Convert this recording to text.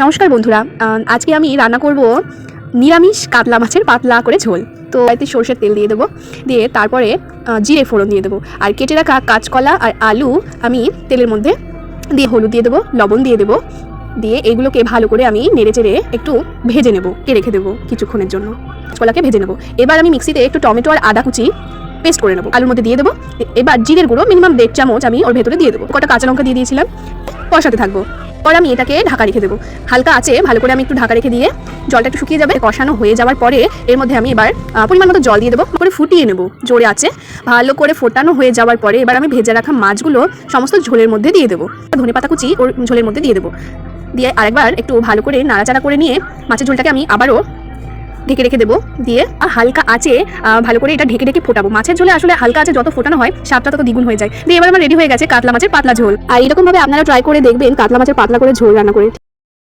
নমস্কার বন্ধুরা, আজকে আমি রান্না করব নিরামিষ কাতলা মাছের পাতলা করে ঝোল। তো এতে সরষের তেল দিয়ে দেবো, দিয়ে তারপরে জিরে ফোড়ন দিয়ে দেবো, আর কেটে রাখা কাঁচকলা আর আলু আমি তেলের মধ্যে দিয়ে হলুদ দিয়ে দেবো, লবণ দিয়ে দেবো, দিয়ে এগুলোকে ভালো করে আমি নেড়ে চেড়ে একটু ভেজে নেবো, রেখে দেবো কিছুক্ষণের জন্য। কাঁচকলাকে ভেজে নেবো। এবার আমি মিক্সিতে একটু টমেটো আর আদা কুচি পেস্ট করে নেবো, আলুর মধ্যে দিয়ে দেবো। এবার জিরের গুঁড়ো মিনিমাম 1.5 চামচ আমি ওর ভেতরে দিয়ে দেবো। কটা কাঁচা লঙ্কা দিয়ে দিয়েছিলাম, কষাতে থাকবো। পরে আমি এটাকে ঢাকা রেখে দেবো, হালকা আছে ভালো করে আমি একটু ঢাকা রেখে দিয়ে জলটা একটু শুকিয়ে যাবে। কষানো হয়ে যাওয়ার পরে এর মধ্যে আমি এবার পরিমাণ মতো জল দিয়ে দেবো, করে ফুটিয়ে নেবো জোরে আছে। ভালো করে ফোটানো হয়ে যাওয়ার পরে এবার আমি ভেজে রাখা মাছগুলো সমস্ত ঝোলের মধ্যে দিয়ে দেবো, ধনেপাতা কুচি ওর ঝোলের মধ্যে দিয়ে দেবো, দিয়ে আরেকবার একটু ভালো করে নাড়াচাড়া করে নিয়ে মাছের ঝোলটাকে আমি আবারও ঢেকে রেখে দেবো, দিয়ে হালকা আঁচে ভালো করে এটা ঢেকে ঢেকে ফোটাবো। মাছের ঝোলে আসলে হালকা আঁচে যত ফোটানো হয় স্বাদটা তত দ্বিগুণ হয়ে যায়। দিয়ে এবার আমার রেডি হয়ে গেছে কাতলা মাছের পাতলা ঝোল। আর এরকমভাবে আপনারা ট্রাই করে দেখবেন কাতলা মাছের পাতলা করে ঝোল রান্না করে।